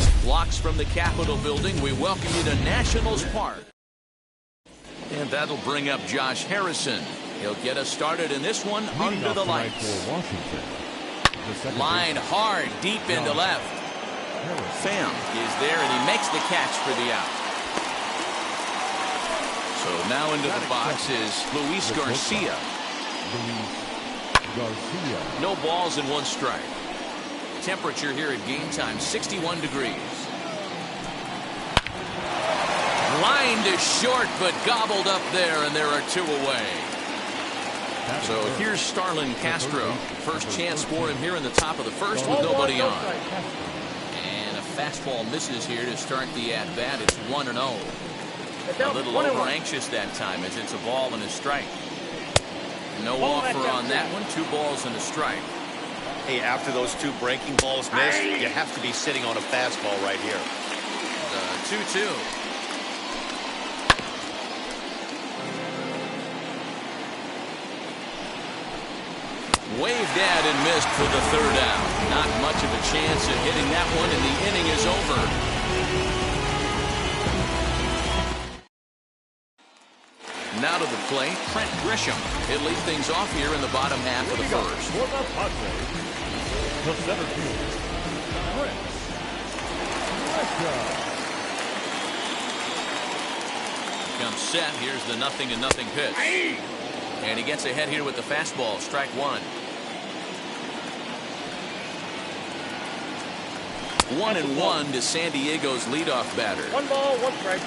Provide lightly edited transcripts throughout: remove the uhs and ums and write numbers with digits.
Just blocks from the Capitol building, we welcome you to Nationals Park. And that'll bring up Josh Harrison. He'll get us started in this one under the lights. Line hard, deep into left. Pham is there, and he makes the catch for the out. So now into the box is Luis Garcia. No balls and one strike. Temperature here at game time, 61 degrees. Line to short, but gobbled up there, and there are two away. So here's Starlin Castro. First chance for him here in the top of the first with nobody on. And a fastball misses here to start the at-bat. It's 1-0. A little over-anxious that time as it's a ball and a strike. No offer on that one. 2 balls and a strike. Hey, after those 2 breaking balls missed, you have to be sitting on a fastball right here. The 2-2. Waved at and missed for the 3rd out. Not much of a chance of hitting that one, and the inning is over. Now to the plate, Trent Grisham. He'll lead things off here in the bottom half of the first. For the Padres, the center fielder, Trent Grisham. Comes set. Here's the 0-0 pitch. And he gets ahead here with the fastball. Strike 1. 1-1 to San Diego's leadoff batter. 1 ball, 1 strike.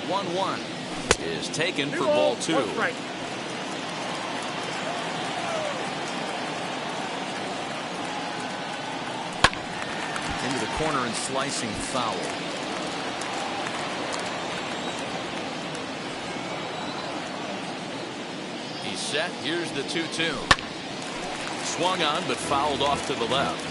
1-1 is taken for ball 2. Into the corner and slicing foul. He's set. Here's the 2-2. Swung on but fouled off to the left.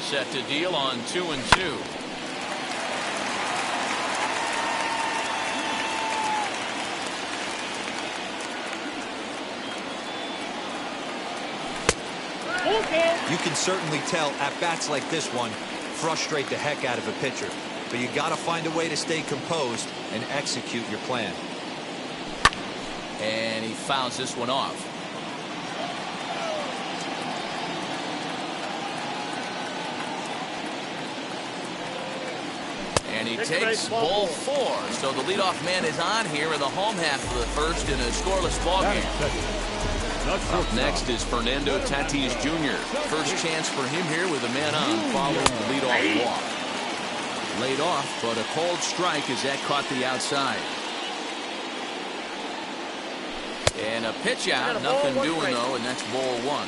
Set to deal on 2-2. You can certainly tell at bats like this one frustrate the heck out of a pitcher, but you got to find a way to stay composed and execute your plan. And he fouls this one off. And he takes ball 4. So the leadoff man is on here in the home half of the first in a scoreless ball game. Up next is Fernando Tatis Jr. First chance for him here with a man on following the leadoff walk. Laid off, but a cold strike as that caught the outside. And a pitch out, nothing doing though, and that's ball 1.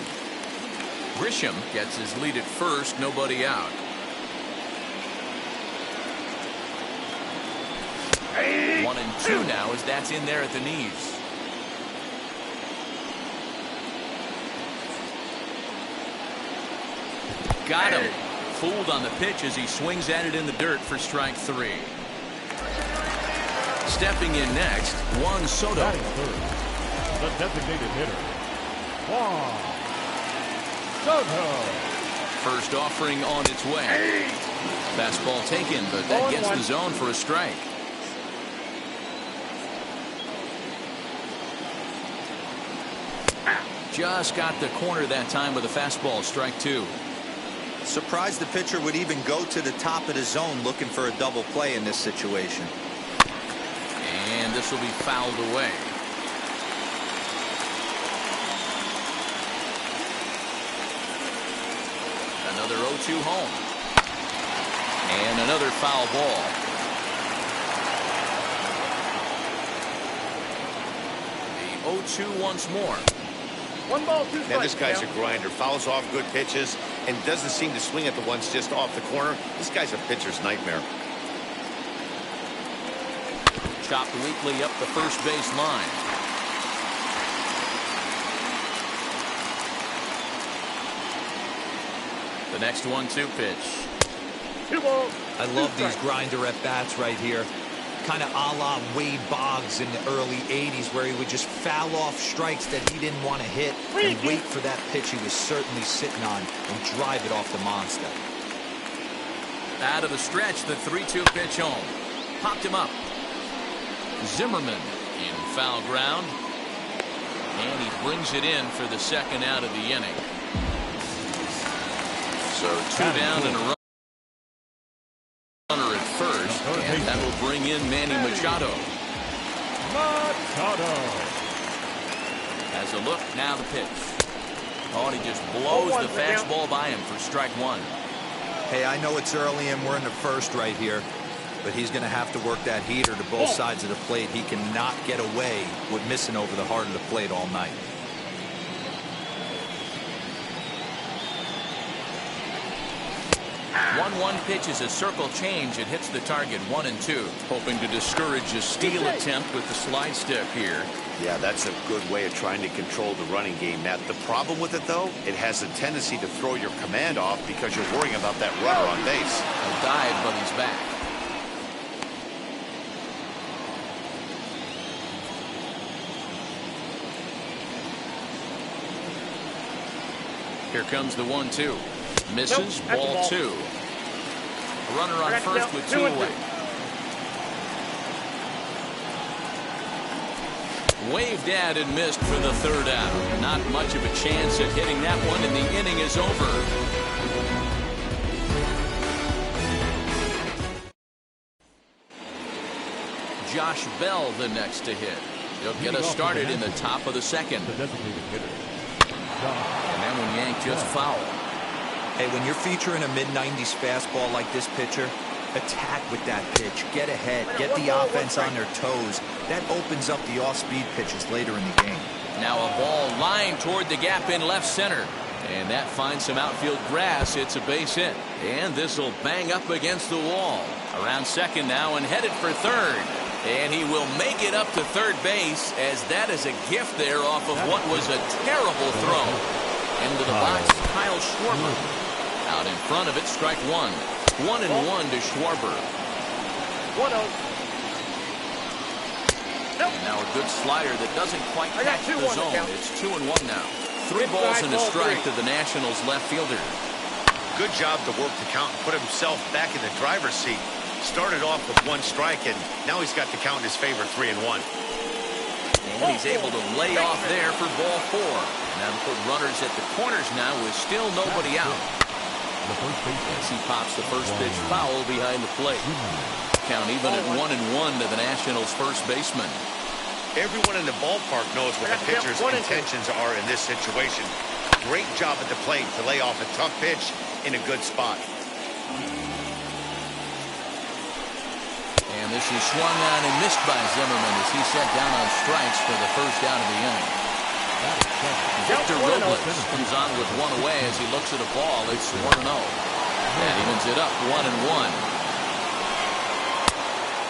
Grisham gets his lead at first, nobody out. 1-2 now as that's in there at the knees. Got him. Fooled on the pitch as he swings at it in the dirt for strike 3. Stepping in next, Juan Soto. The designated hitter, Juan Soto. First offering on its way. Fastball taken, but that gets the zone for a strike. Just got the corner that time with a fastball. Strike 2. Surprised the pitcher would even go to the top of the zone looking for a double play in this situation. And this will be fouled away. Another 0-2 home. And another foul ball. The 0-2 once more. 1 ball, 2 strikes. Now this guy's a grinder. Fouls off good pitches and doesn't seem to swing at the ones just off the corner. This guy's a pitcher's nightmare. Chopped weakly up the first base line. The next 1-2 pitch. 2 balls. I love these grinder at bats right here. kind of a la Wade Boggs in the early 80s, where he would just foul off strikes that he didn't want to hit and wait for that pitch he was certainly sitting on and drive it off the monster. Out of the stretch, the 3-2 pitch home. Popped him up. Zimmerman in foul ground. And he brings it in for the second out of the inning. So 2 down and a runner at first. And that will bring in Manny Machado. Has a look, now the pitch. Oh, and he just blows the fastball by him for strike 1. Hey, I know it's early and we're in the first right here, but he's going to have to work that heater to both sides of the plate. He cannot get away with missing over the heart of the plate all night. 1-1 pitch is a circle change. It hits the target 1-2. Hoping to discourage a steal attempt with the slide step here. Yeah, that's a good way of trying to control the running game. Now, the problem with it, though, it has a tendency to throw your command off because you're worrying about that runner on base. A dive, but he's back. Here comes the 1-2. Misses, ball 2. A runner on first with 2 away. Waved at and missed for the 3rd out. Not much of a chance at hitting that one, and the inning is over. Josh Bell the next to hit. He'll get us started in the top of the 2nd. The designated hitter. And that one yanked just foul. Hey, when you're featuring a mid-90s fastball like this pitcher, attack with that pitch. Get ahead. Get the offense on their toes. That opens up the off-speed pitches later in the game. Now a ball lined toward the gap in left center. And that finds some outfield grass. It's a base hit. And this will bang up against the wall. Around second now and headed for third. And he will make it up to third base, as that is a gift there off of what was a terrible throw. Into the box, Kyle Schwarber. Out in front of it, strike 1. 1-1 to Schwarber. 1-0. And now a good slider that doesn't quite catch the zone. It's 2-1 now. 3 balls and a strike to the Nationals left fielder. Good job to work the count and put himself back in the driver's seat. Started off with 1 strike, and now he's got the count in his favor, 3-1. And he's able to lay off there for ball 4. Now to put runners at the corners now with still nobody out. As he pops the first pitch foul behind the plate. Count even at 1-1 to the Nationals' first baseman. Everyone in the ballpark knows what the pitcher's intentions are in this situation. Great job at the plate to lay off a tough pitch in a good spot. And this is swung on and missed by Zimmerman as he set down on strikes for the first out of the inning. Victor Robles comes on with 1 away as he looks at a ball. It's 1-0. And evens it up 1-1.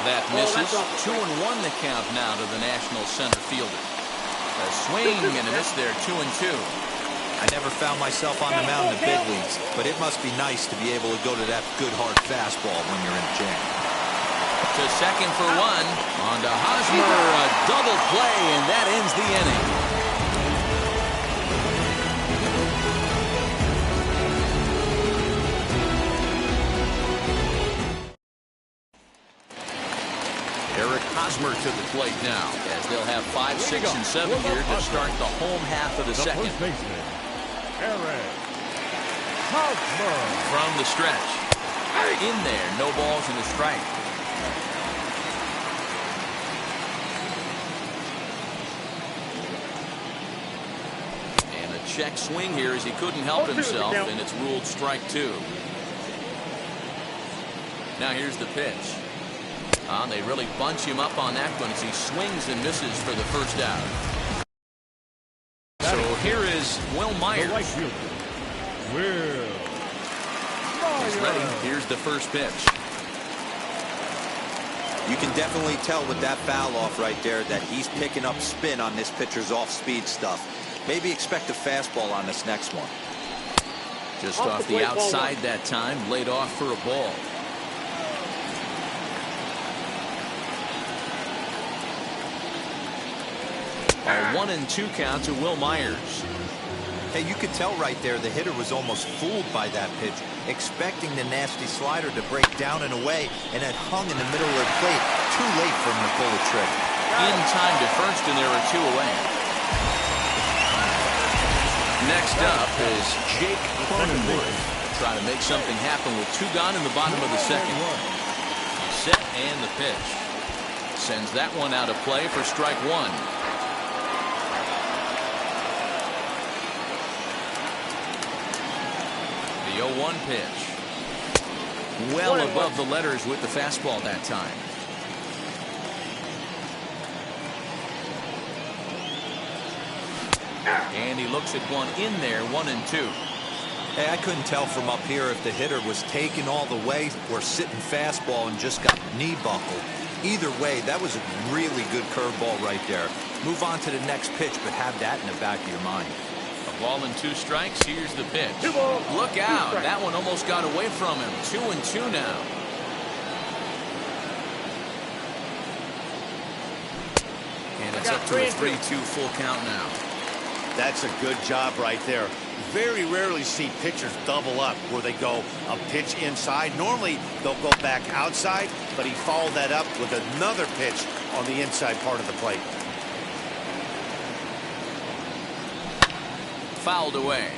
That misses. 2-1 the count now to the National center fielder. A swing and a miss there, 2-2. I never found myself on the mound in the big leagues, but it must be nice to be able to go to that good hard fastball when you're in a jam. To second for 1. On to Hosmer, a double play, and that ends the inning. Hosmer to the plate now, as they'll have 5, 6, and 7 here to start the home half of the second. First baseman, Eric Hosmer. From the stretch. In there, no balls and a strike. And a check swing here as he couldn't help himself, and it's ruled strike 2. Now here's the pitch. They really bunch him up on that one as he swings and misses for the first out. So here is Will Myers. Right fielder, Will He's ready. Here's the first pitch. You can definitely tell with that foul off right there that he's picking up spin on this pitcher's off-speed stuff. Maybe expect a fastball on this next one. Just off the outside that time, laid off for a ball. A 1-2 count to Will Myers. Hey, you could tell right there the hitter was almost fooled by that pitch, expecting the nasty slider to break down and away, and it hung in the middle of the plate. Too late for him to pull the trigger. In time to first, and there are 2 away. Next up is Jake Cronenworth. Try to make something happen with 2 gone in the bottom of the second. Set and the pitch. Sends that one out of play for strike 1. The 0-1 pitch. Well above the letters with the fastball that time. And he looks at one in there, 1-2. Hey, I couldn't tell from up here if the hitter was taking all the way or sitting fastball and just got knee buckled. Either way, that was a really good curveball right there. Move on to the next pitch, but have that in the back of your mind. A ball and 2 strikes. Here's the pitch. Look out. That one almost got away from him. 2-2 now. And it's up to a 3-2 full count now. That's a good job right there. Very rarely see pitchers double up where they go a pitch inside. Normally they'll go back outside, but he followed that up with another pitch on the inside part of the plate. Fouled away.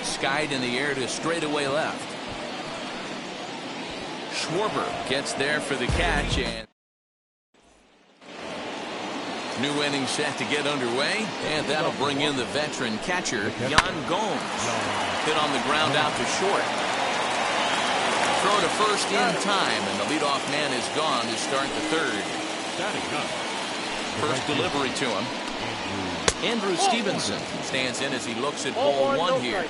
Skied in the air to straightaway left. Schwarber gets there for the catch, and new inning set to get underway, and that'll bring in the veteran catcher Yan Gomes. Hit on the ground out to short. Throw to first in time, and the leadoff man is gone to start the third. First delivery to him. Andrew Stevenson stands in as he looks at ball 1 here.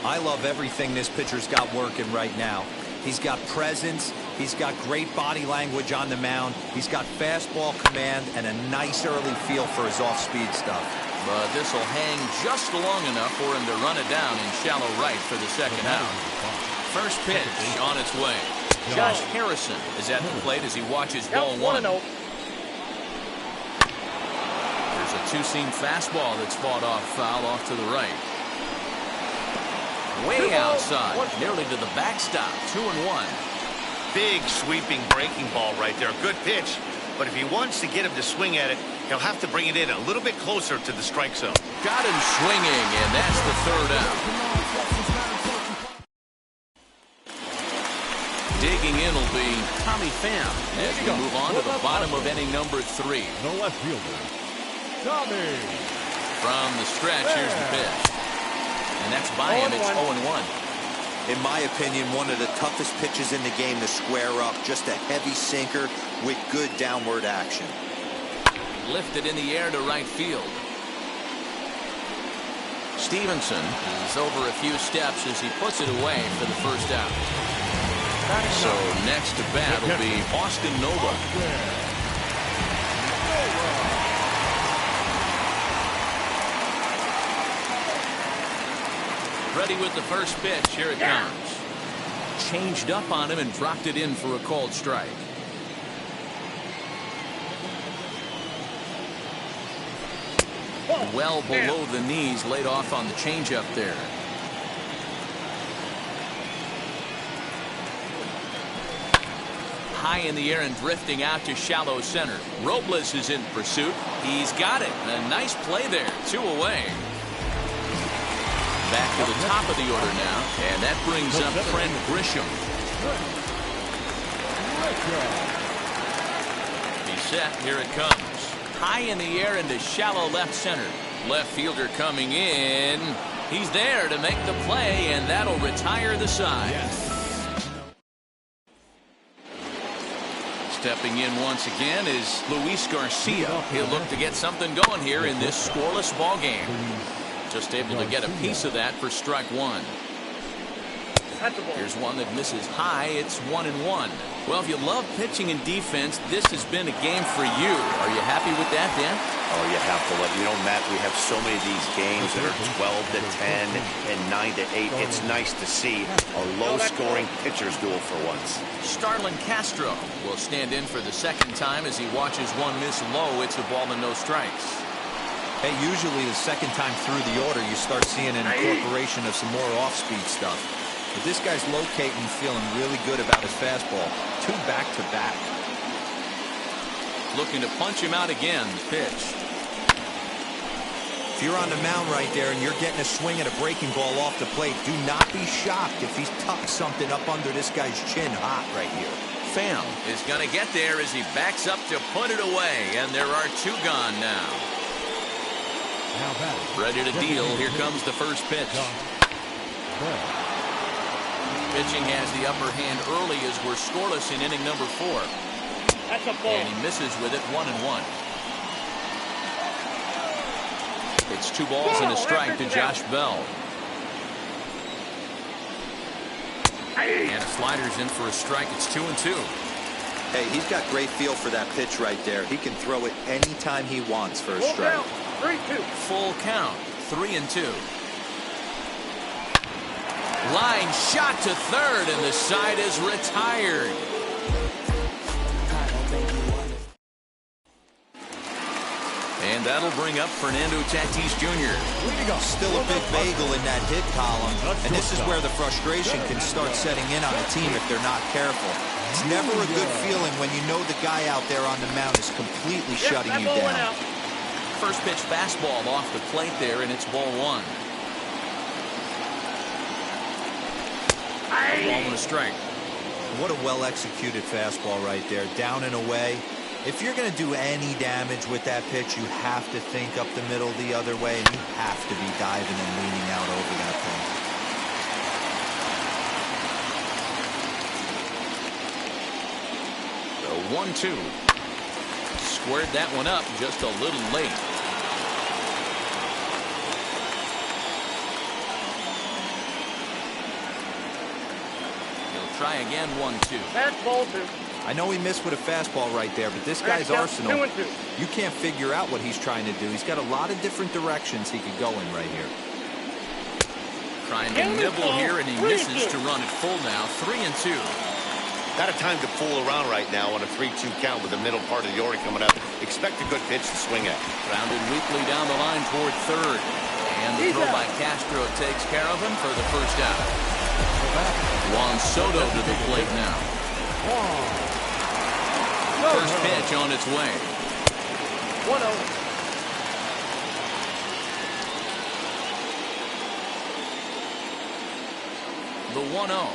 I love everything this pitcher's got working right now. He's got presence. He's got great body language on the mound. He's got fastball command and a nice early feel for his off-speed stuff. But this will hang just long enough for him to run it down in shallow right for the second out. First pitch on its way. Josh Harrison is at the plate as he watches ball 1. There's a 2-seam fastball that's fought off foul off to the right. Way outside, nearly to the backstop. 2-1. Big sweeping breaking ball right there. Good pitch, but if he wants to get him to swing at it, he'll have to bring it in a little bit closer to the strike zone. Got him swinging, and that's the third out. Digging in will be Tommy Pham as we move on to the bottom of inning number 3. The left fielder, Tommy. From the stretch, here's the pitch. And that's by him. It's 0-1. In my opinion, one of the toughest pitches in the game to square up. Just a heavy sinker with good downward action. Lifted in the air to right field. Stevenson is over a few steps as he puts it away for the first out. So next to bat will be Austin Nova. Ready with the first pitch. Here it comes. Changed up on him and dropped it in for a called strike. Well below the knees, laid off on the changeup there. High in the air and drifting out to shallow center. Robles is in pursuit. He's got it. A nice play there. 2 away. Back to the top of the order now, and that brings up Trent Grisham. He's set. Here it comes. High in the air into shallow left center. Left fielder coming in. He's there to make the play, and that'll retire the side. Stepping in once again is Luis Garcia. He'll look to get something going here in this scoreless ball game. Just able to get a piece of that for strike 1. Here's one that misses high. It's 1-1. Well, if you love pitching and defense, this has been a game for you. Are you happy with that, Dan? Oh, you have to love. You know, Matt, we have so many of these games that are 12 to 10 and 9 to 8. It's nice to see a low-scoring pitcher's duel for once. Starlin Castro will stand in for the second time as he watches one miss low. It's a ball and no strikes. Hey, usually the second time through the order, you start seeing an incorporation of some more off-speed stuff. But this guy's locating, feeling really good about his fastball. 2 back-to-back. Looking to punch him out again. The pitch. If you're on the mound right there and you're getting a swing at a breaking ball off the plate, do not be shocked if he's tucked something up under this guy's chin hot right here. Pham is going to get there as he backs up to put it away, and there are 2 gone now. Ready to deal. Here comes the first pitch. Pitching has the upper hand early as we're scoreless in inning number 4. That's a ball. And he misses with it, 1-1. It's 2 balls and a strike to Josh Bell. And a slider's in for a strike. It's 2-2. Hey, he's got great feel for that pitch right there. He can throw it anytime he wants for a strike. 3-2. Full count, 3-2. Line shot to third, and the side is retired. And that'll bring up Fernando Tatis Jr. Still a big bagel in that hit column, and this is where the frustration can start setting in on a team if they're not careful. It's never a good feeling when you know the guy out there on the mound is completely shutting you down. First pitch fastball off the plate there, and it's ball 1. A ball and a strike. What a well-executed fastball right there, down and away. If you're going to do any damage with that pitch, you have to think up the middle the other way, and you have to be diving and leaning out over that thing. The 1-2. Squared that one up just a little late. He'll try again, 1-2. That's ball 2. I know he missed with a fastball right there, but this guy's arsenal, you can't figure out what he's trying to do. He's got a lot of different directions he could go in right here. Trying to nibble here, and he misses to run it full now. 3-2. Not a time to fool around right now on a 3-2 count with the middle part of the order coming up. Expect a good pitch to swing at. Grounded weakly down the line toward third. And the throw by Castro takes care of him for the first out. Juan Soto to the plate now. First pitch on its way. 1-0. The 1-0.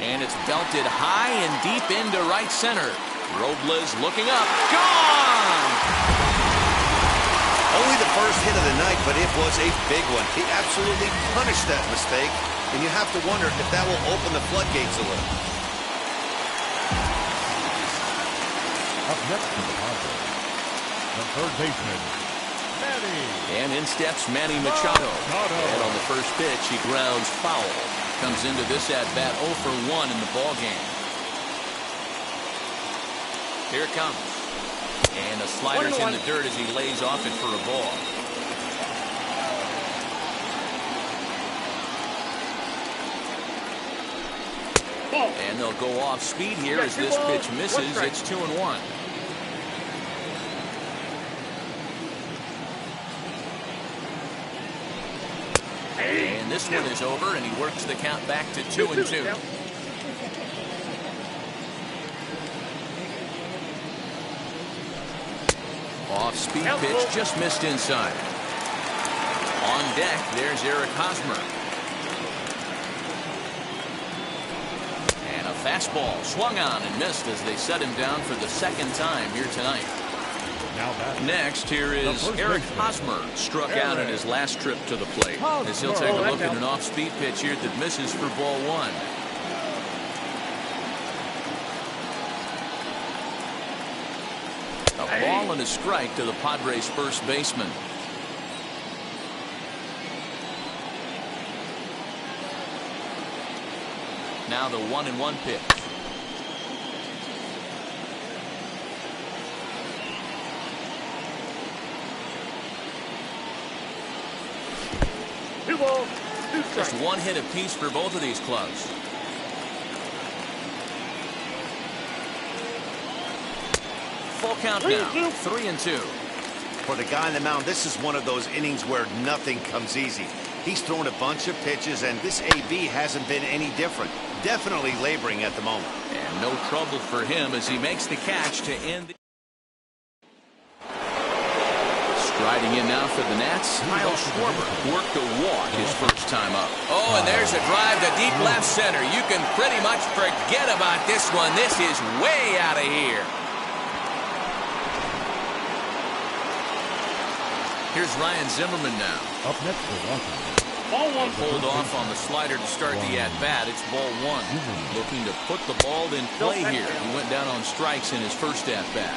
And it's belted high and deep into right center. Robles looking up. Gone! Only the first hit of the night, but it was a big one. He absolutely punished that mistake, and you have to wonder if that will open the floodgates a little. Up next to the Padres, the third baseman, Manny. And in steps Manny Machado. And on the first pitch, he grounds foul. Comes into this at-bat 0 for 1 in the ballgame. Here it comes. And a slider's in the dirt as he lays off it for a ball. And they'll go off speed here as this pitch misses. It's 2-1. And this one is over, and he works the count back to 2-2. Off-speed pitch just missed inside. On deck, there's Eric Hosmer. And a fastball swung on and missed as they set him down for the second time here tonight. Next, here is Eric Hosmer, struck out in his last trip to the plate. As he'll take a look at an off-speed pitch here that misses for ball 1. A ball and a strike to the Padres' first baseman. Now the 1-1 pitch. 2 balls, 2 strikes. Just one hit apiece for both of these clubs. Full count now, 3-2. For the guy on the mound, this is one of those innings where nothing comes easy. He's thrown a bunch of pitches, and this AB hasn't been any different. Definitely laboring at the moment. And no trouble for him as he makes the catch to end the... Striding in now for the Nats, Kyle Schwarber worked a walk his first time up. Oh, and there's a drive to deep left center. You can pretty much forget about this one. This is way out of here. Here's Ryan Zimmerman now. Up next for Washington. Ball 1. Pulled off on the slider to start the at-bat. It's ball 1. Looking to put the ball in play here. He went down on strikes in his first at-bat.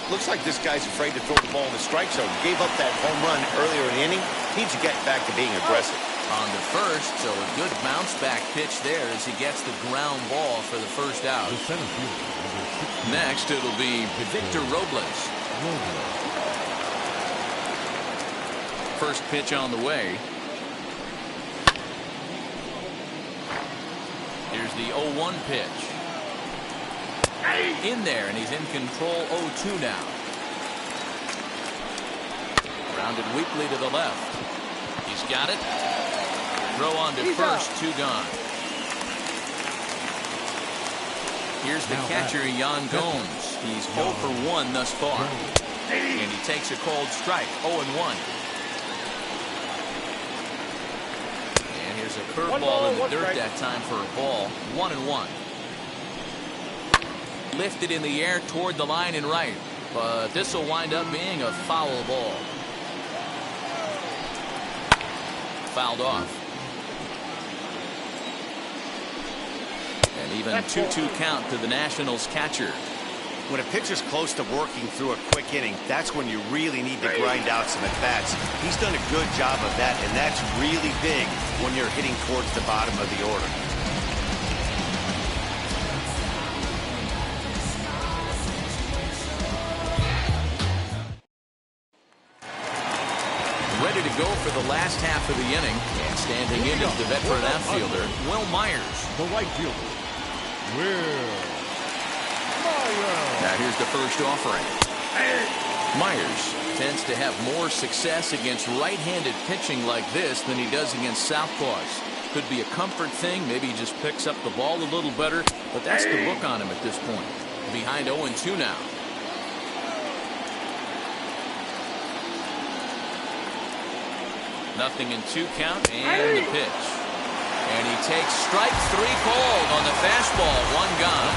Looks like this guy's afraid to throw the ball in the strike zone. Gave up that home run earlier in the inning. Needs to get back to being aggressive. On to first, so a good bounce-back pitch there as he gets the ground ball for the first out. The center fielder, number 16. Next, it'll be Victor Robles. First pitch on the way. Here's the 0-1 pitch. In there, and he's in control 0-2 now. Grounded weakly to the left. He's got it. Throw on to first, 2 gone. Here's the catcher, Jan Gomes. He's 0 for 1 thus far. And he takes a cold strike, 0-1. And here's a curveball in the dirt that time for a ball, 1-1. Lifted in the air toward the line and right, but this will wind up being a foul ball. Fouled off. And even 2-2 count to the Nationals catcher. When a pitcher's close to working through a quick inning, that's when you really need to grind out some at-bats. He's done a good job of that, and that's really big when you're hitting towards the bottom of the order. Ready to go for the last half of the inning. And standing in is the veteran outfielder, Will Myers. The right fielder, Will Myers. Now here's the first offering. Myers tends to have more success against right-handed pitching like this than he does against southpaws. Could be a comfort thing. Maybe he just picks up the ball a little better. But that's the book on him at this point. Behind 0-2 now. Nothing in 2 count, and the pitch. And he takes strike 3 called on the fastball, 1 gone.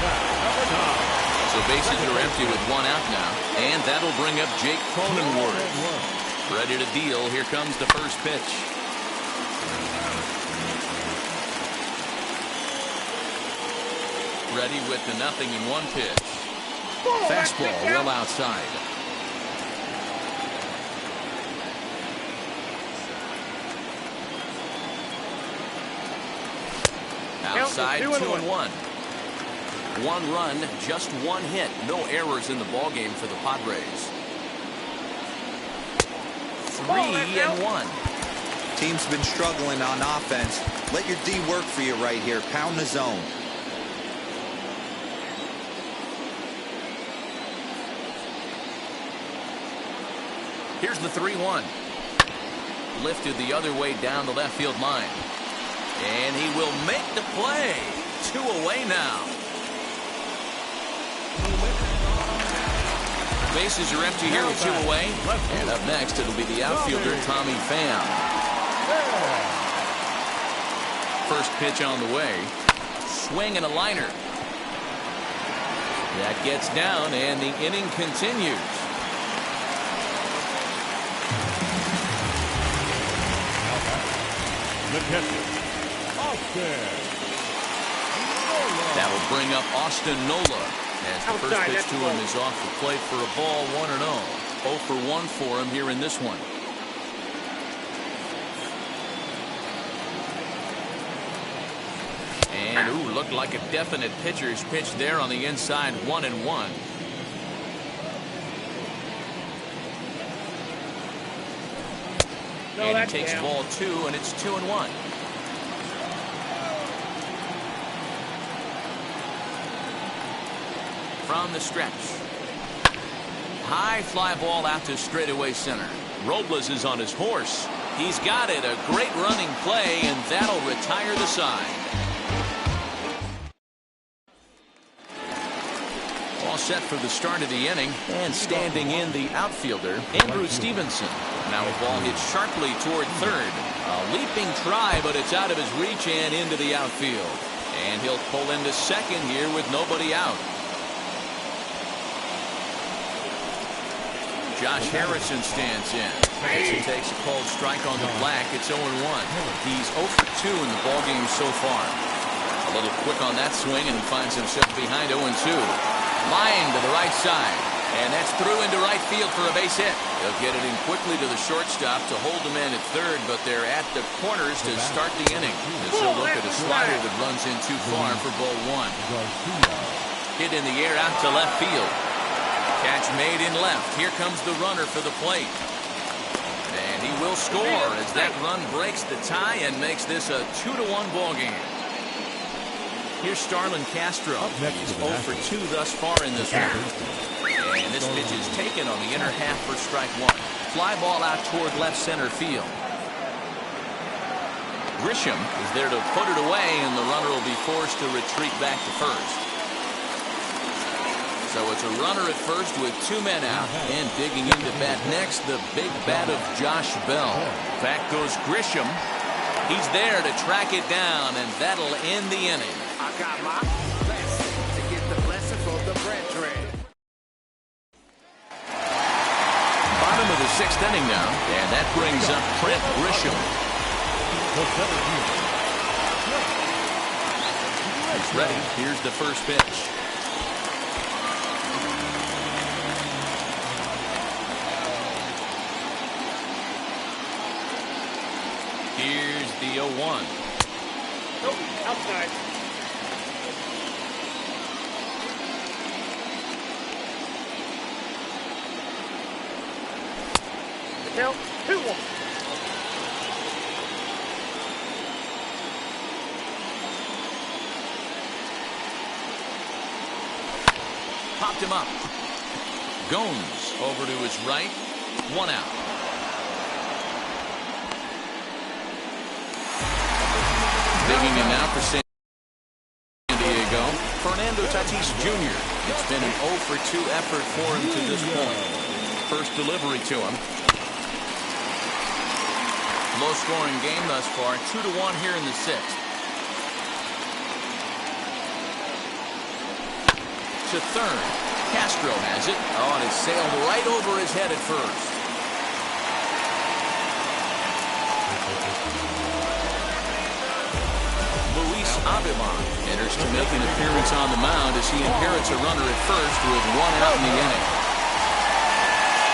So bases are empty with 1 out now, and that'll bring up Jake Cronenworth. Ready to deal. Here comes the first pitch. Ready with the 0-1 pitch. Fastball well outside. Outside, 2-1. 1 run, just 1 hit. No errors in the ballgame for the Padres. 3-1. Team's been struggling on offense. Let your D work for you right here. Pound the zone. Here's the 3-1. Lifted the other way down the left field line. And he will make the play. 2 away now. Bases are empty here with 2 away. And up next, it'll be the outfielder, Tommy Pham. First pitch on the way. Swing and a liner. That gets down, and the inning continues. The catcher, Austin Nola. That will bring up Austin Nola as the first pitch to him is off the plate for a ball, 1-0. 0 for 1 for him here in this one. And ooh, looked like a definite pitcher's pitch there on the inside, 1-1. Slow And he that takes down. ball 2, and it's 2-1. From the stretch. High fly ball out to straightaway center. Robles is on his horse. He's got it. A great running play, and that'll retire the side. All set for the start of the inning, and standing in the outfielder, Andrew Stevenson. Now a ball hits sharply toward third. A leaping try, but it's out of his reach and into the outfield. And he'll pull into second here with nobody out. Josh Harrison stands in. He takes a called strike on the black. It's 0-1. He's 0 for 2 in the ballgame so far. A little quick on that swing, and he finds himself behind 0-2. Line to the right side, and that's through into right field for a base hit. They'll get it in quickly to the shortstop to hold the man at third, but they're at the corners to start the inning. As he'll look at a slider that runs in too far for ball 1. Hit in the air out to left field. Catch made in left. Here comes the runner for the plate. And he will score as that run breaks the tie and makes this a 2-1 ball game. Here's Starlin Castro. He's 0 for 2 thus far in this one. And this pitch is taken on the inner half for strike 1. Fly ball out toward left center field. Grisham is there to put it away, and the runner will be forced to retreat back to first. So it's a runner at first with 2 men out, and digging into bat next, the big bat of Josh Bell. Back goes Grisham. He's there to track it down, and that'll end the inning. I got my blessing to get the blessing from the brethren. Bottom of the 6th inning now, and that brings up Trent Grisham. He's ready. Here's the first pitch. Here's the 0-1. Nope, outside. Count 2-1. Popped him up. Gomes over to his right. 1 out. Digging in now for San Diego, Fernando Tatis Jr. It's been an 0 for 2 effort for him to this point. First delivery to him. Low-scoring game thus far, 2-1 here in the 6th. To third. Castro has it. Oh, and it sailed right over his head at first. Avila enters to make an appearance on the mound as he inherits a runner at first with 1 out in the inning.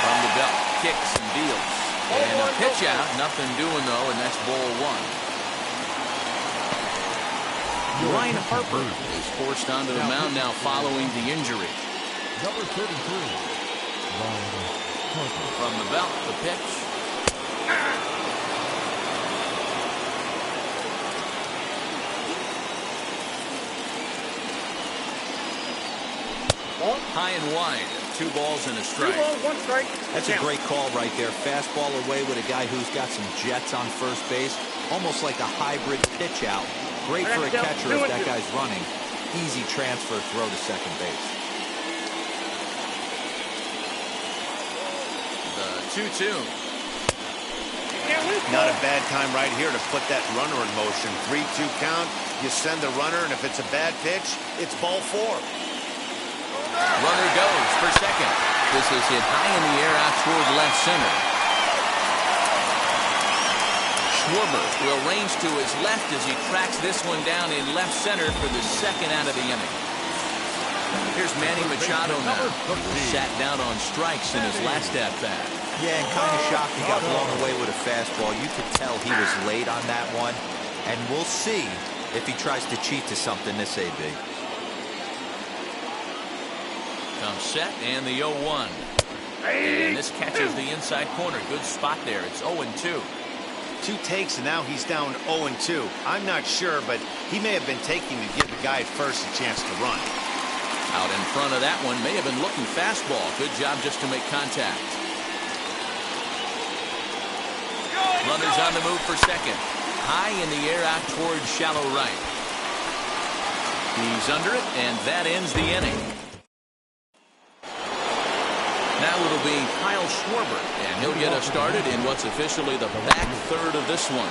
From the belt, kicks and deals. And a pitch out, nothing doing though, and that's ball 1. Ryan Harper is forced onto the mound now following the injury. Number 33, Ryan Harper. From the belt, the pitch. High and wide. 2 balls and a 2 strike. balls, 1 strike. That's a great call right there. Fastball away with a guy who's got some jets on first base. Almost like a hybrid pitch out. Great for a catcher if that guy's running. Easy transfer throw to second base. The 2-2. Not a bad time right here to put that runner in motion. 3-2 count. You send the runner, and if it's a bad pitch, it's ball 4. Runner goes for second. This is hit high in the air out toward left center. Schwarber will range to his left as he tracks this one down in left center for the 2nd out of the inning. Here's Manny Machado now. Sat down on strikes in his last at-bat. Yeah, and kind of shocked he got blown away with a fastball. You could tell he was late on that one. And we'll see if he tries to cheat to something this AB. Comes set and the 0-1. And this catches the inside corner. Good spot there. It's 0-2. 2 takes, and now he's down 0-2. I'm not sure, but he may have been taking to give the guy at first a chance to run. Out in front of that one, may have been looking fastball. Good job just to make contact. Runners on the move for second. High in the air out towards shallow right. He's under it, and that ends the inning. Now it'll be Kyle Schwarber, and he'll get us started in what's officially the back third of this one.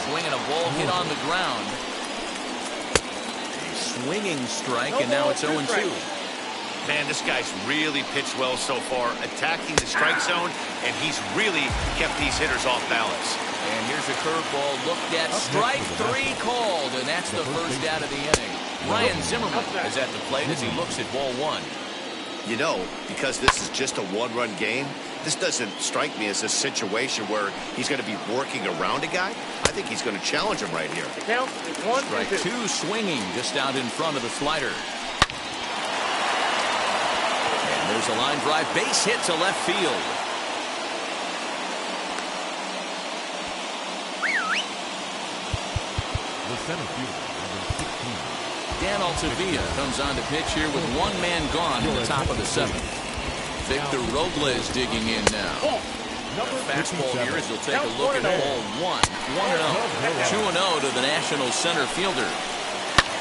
Swinging a ball hit on the ground. A swinging strike, and now it's 0-2. Man, this guy's really pitched well so far, attacking the strike zone, and he's really kept these hitters off balance. And here's a curveball looked at. Strike 3 called, and that's the first out of the inning. Ryan Zimmerman is at the plate as he looks at ball 1. You know, because this is just a one-run game, this doesn't strike me as a situation where he's going to be working around a guy. I think he's going to challenge him right here. Count is 1, Strike 2 swinging just out in front of the slider. And there's a line drive, base hit to left field. The center fielder, number 16. Dan Altavilla comes on to pitch here with 1 man gone in the top of the 7th. Victor Robles digging in now. Fastball here as he'll take a look at ball 1. 1-0. 2-0 to the National center fielder.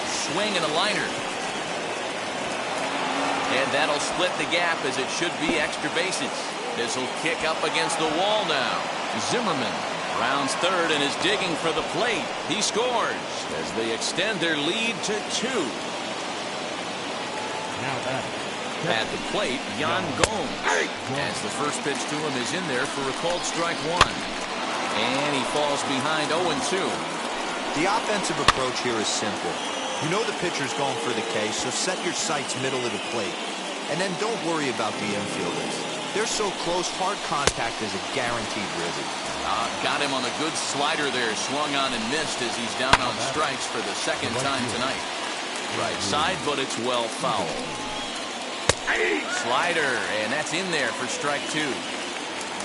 Swing and a liner. And that'll split the gap as it should be extra bases. This will kick up against the wall now. Zimmerman rounds third and is digging for the plate. He scores as they extend their lead to 2. Now at the plate, Jan Gomes. As the first pitch to him is in there for a called strike 1. And he falls behind 0-2. The offensive approach here is simple. You know the pitcher's going for the K, so set your sights middle of the plate. And then don't worry about the infielders. They're so close, hard contact is a guaranteed ribby. Got him on a good slider there. Swung on and missed as he's down on strikes for the 2nd time tonight. Right side, but it's well fouled. Slider, and that's in there for strike 2.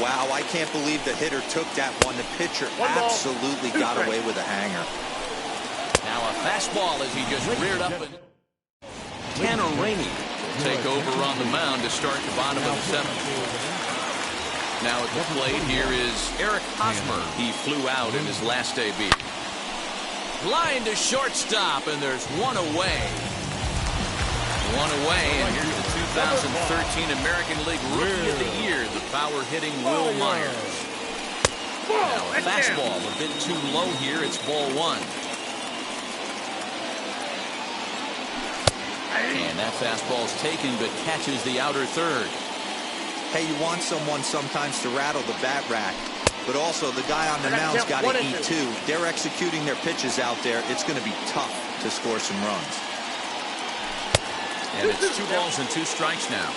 Wow, I can't believe the hitter took that one. The pitcher absolutely got away with a hanger. Now a fastball as he just reared up. And Tanner Rainey will take over on the mound to start the bottom of the 7th. Now at the plate, here is Eric Hosmer. He flew out in his last AB. Line to shortstop, and there's 1 away. 1 away, and here's the 2013 American League Rookie of the Year, the power-hitting Will Myers. Now a fastball a bit too low here. It's ball 1. And that fastball's taken, but catches the outer third. Hey, you want someone sometimes to rattle the bat rack, but also the guy on the mound's got to eat too. They're executing their pitches out there. It's going to be tough to score some runs. And it's 2 balls and 2 strikes now.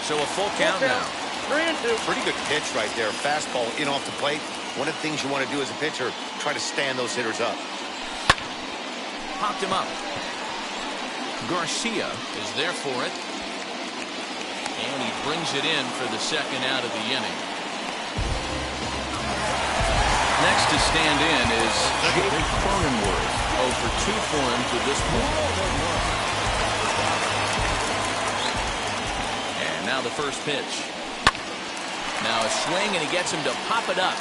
So a full count now. 3-2. Pretty good pitch right there. Fastball in off the plate. One of the things you want to do as a pitcher, try to stand those hitters up. Popped him up. Garcia is there for it. And he brings it in for the 2nd out of the inning. Next to stand in is Jake Cronenworth. 0 for 2 for him to this point. And now the first pitch. Now a swing, and he gets him to pop it up.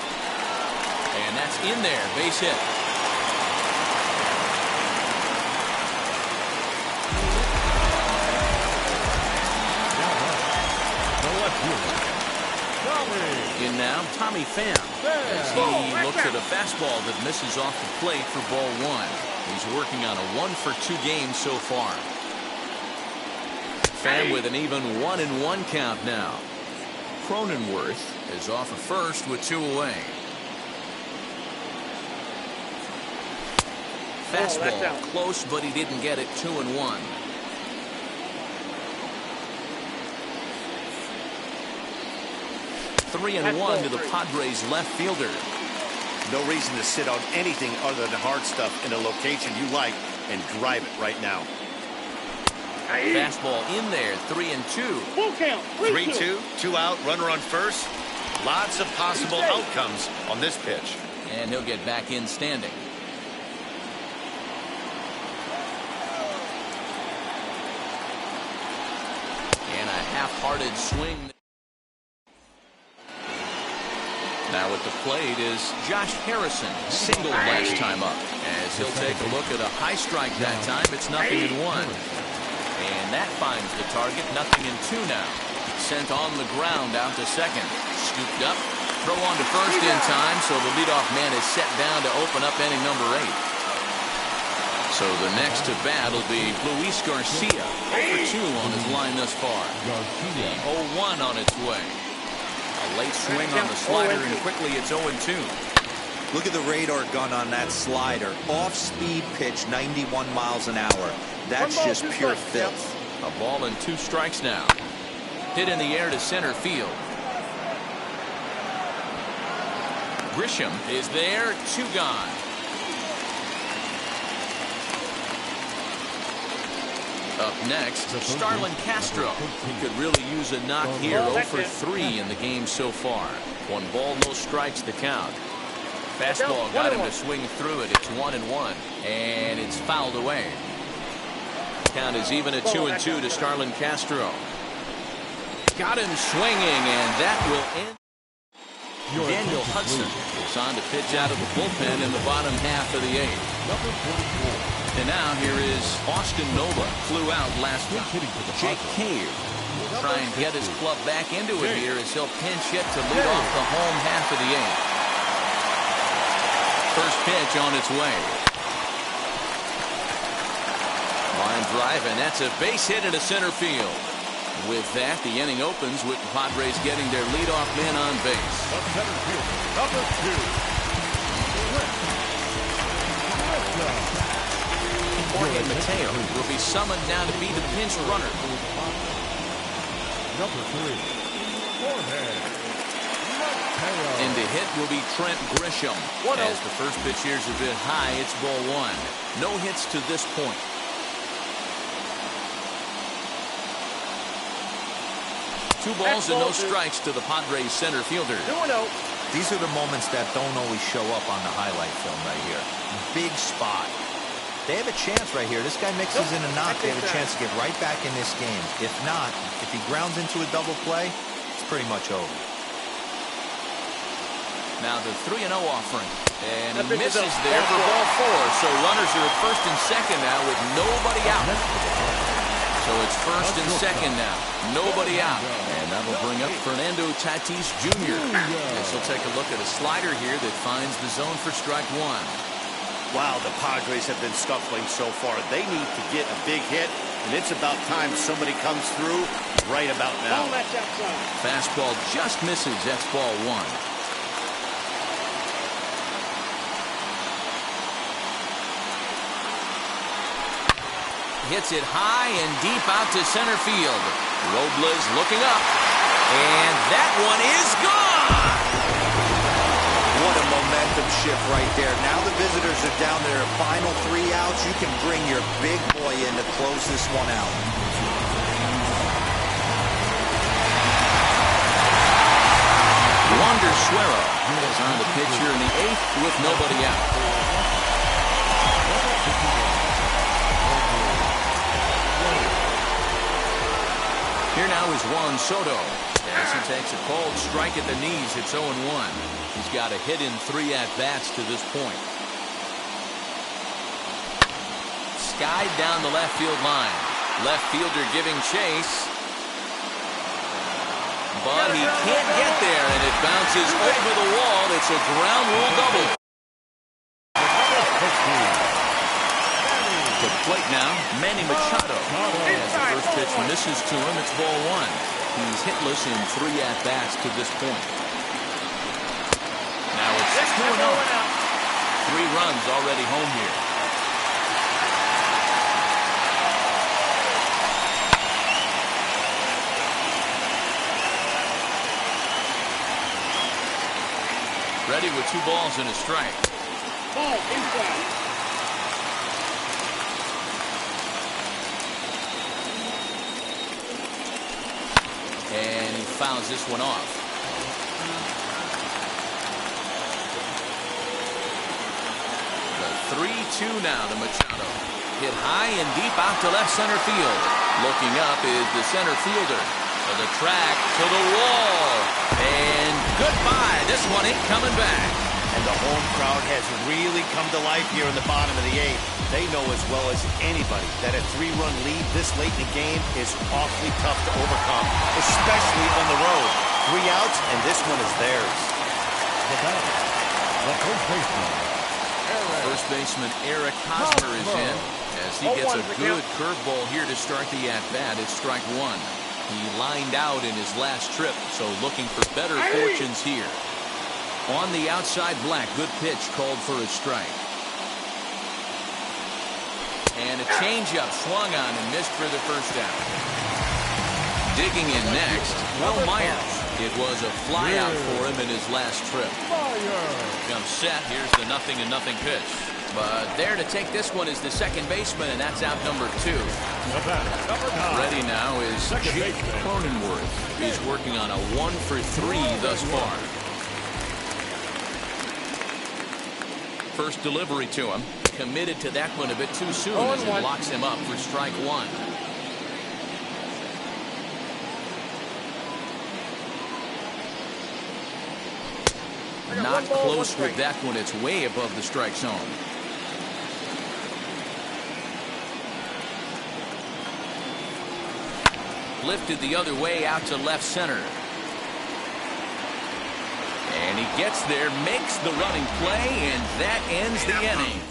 And that's in there. Base hit. In now, Tommy Pham, as he looks at a fastball that misses off the plate for ball 1. He's working on a 1 for 2 game so far. Pham with an even 1-1 count now. Cronenworth is off at first with 2 away. Fastball close, but he didn't get it. 2-1. Three and 1 to the Padres left fielder. No reason to sit on anything other than hard stuff in a location you like and drive it right now. Fastball in there, 3-2. Full count. 3-2, 2 out, runner on first. Lots of possible outcomes on this pitch. And he'll get back in standing. And a half-hearted swing. Now at the plate is Josh Harrison, single last time up. As he'll take a look at a high strike that time, it's 0-1. And that finds the target, 0-2 now. Sent on the ground out to second. Scooped up, throw on to first in time, so the leadoff man is set down to open up inning number 8. So the next to bat will be Luis Garcia. 0-2 on his line thus far. The 0-1 on its way. A late swing on the slider, and quickly it's 0-2. Look at the radar gun on that slider. Off-speed pitch, 91 miles an hour. That's just pure filth. A ball and 2 strikes now. Hit in the air to center field. Grisham is there, 2 gone. Up next, Starlin Castro. He could really use a knock here. 0 for 3 in the game so far. 1 ball, no strikes to count. Fastball got him to swing through it. It's 1-1, and it's fouled away. Count is even at 2-2 to Starlin Castro. Got him swinging, and that will end. Daniel Hudson is on to pitch out of the bullpen in the bottom half of the 8th. And now here is Austin Nova. Flew out last week. Jake Cave will try and get his club back into it here as he'll pinch hit to lead off the home half of the 8th. First pitch on its way. Line drive, and that's a base hit into center field. With that, the inning opens with the Padres getting their leadoff man on base. Center fielder, number 2. Jorge Mateo will be summoned now to be the pinch runner. Number 3, Jorge Mateo. And the hit will be Trent Grisham. As the first pitch here is a bit high, it's ball 1. No hits to this point. Two balls and no strikes to the Padres center fielder. 2-0. These are the moments that don't always show up on the highlight film right here. Big spot. They have a chance right here. This guy mixes in a knock. They have a chance to get right back in this game. If not, if he grounds into a double play, it's pretty much over. Now the 3-0 offering. And he misses there for ball 4. So runners are at first and second now with nobody out. So it's first and second now. Nobody out. And that'll bring up Fernando Tatis Jr. As he'll take a look at a slider here that finds the zone for strike 1. Wow, the Padres have been scuffling so far. They need to get a big hit, and it's about time somebody comes through right about now. Fastball just misses. That's ball 1. Hits it high and deep out to center field. Robles looking up, and that one is gone. What a momentum shift right there. Now the visitors are down to their final 3 outs. You can bring your big boy in to close this one out. Wander Suero is on the pitch here in the 8th with nobody out. Here now is Juan Soto. As he takes a cold strike at the knees, it's 0-1. He's got a hit in 3 at-bats to this point. Skied down the left field line. Left fielder giving chase. But he can't get there, and it bounces over the wall. It's a ground rule double. To the plate now, Manny Machado. As the first pitch misses to him, it's ball 1. He's hitless in 3 at-bats to this point. Now it's 2-0. 3 runs already home here. Ready with 2 balls and a strike. Ball inside. fouls this one off. The 3-2 now to Machado. Hit high and deep out to left center field. Looking up is the center fielder. To the track, to the wall. And goodbye. This one ain't coming back. And the home crowd has really come to life here in the bottom of the 8th. They know as well as anybody that a 3-run lead this late in the game is awfully tough to overcome, especially on the road. 3 outs, and this one is theirs. The first baseman. First baseman Eric Hosmer is in as he gets a good curveball here to start the at-bat. It's strike 1. He lined out in his last trip, so looking for better fortunes here. On the outside, Black. Good pitch called for a strike. And a changeup swung on and missed for the first out. Digging in next, Will Myers. It was a flyout for him in his last trip. Comes set. Here's the 0-0 pitch. But there to take this one is the second baseman, and that's out number 2. Ready now is Jake Cronenworth. He's working on a 1-for-3 thus far. First delivery to him. Committed to that one a bit too soon as it locks him up for strike 1. Not close with that one. It's way above the strike zone. Lifted the other way out to left center. And he gets there, makes the running play, and that ends the inning.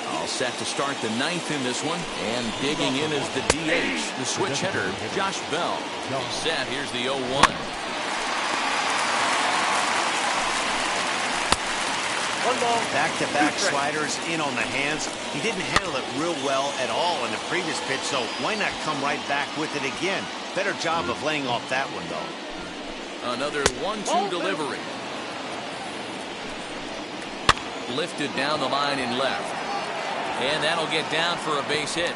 All set to start the 9th in this one. And digging in is the DH, the switch hitter, Josh Bell. He's set. Here's the 0-1. Back-to-back sliders in on the hands. He didn't handle it real well at all in the previous pitch, so why not come right back with it again? Better job of laying off that one, though. Another 1-2 delivery. Lifted down the line in left. And that'll get down for a base hit.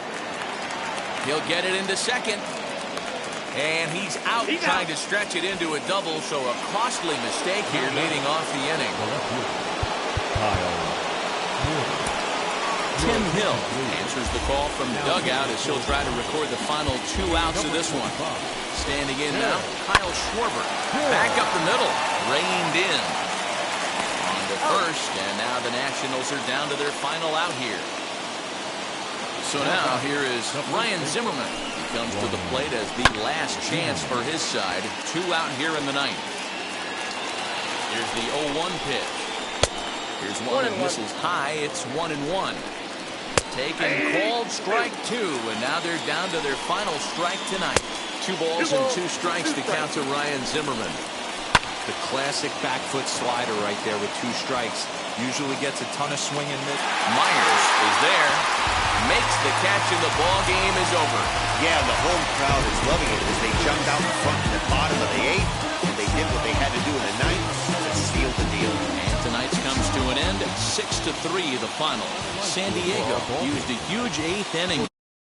He'll get it into second. And he's out trying to stretch it into a double, so a costly mistake here leading off the inning. Tim Hill answers the call from dugout as he'll try to record the final 2 outs of this one. Standing in now, Kyle Schwarber. Back up the middle, reined in. On to first, and now the Nationals are down to their final out here. So now here is Ryan Zimmerman. He comes to the plate as the last chance for his side. 2 out here in the 9th. Here's the 0-1 pitch. Here's one that misses high. It's 1-1. Taken, called strike 2, and now they're down to their final strike tonight. 2 balls and 2 strikes to count to Ryan Zimmerman. The classic back foot slider right there with 2 strikes. Usually gets a ton of swing and miss. Myers is there. Makes the catch, and the ball game is over. Yeah, the home crowd is loving it as they jumped out in front in the bottom of the 8th, and they did what they had to do in the 9th to seal the deal. And tonight's comes to an end. 6-3 the final. San Diego used a huge 8th inning.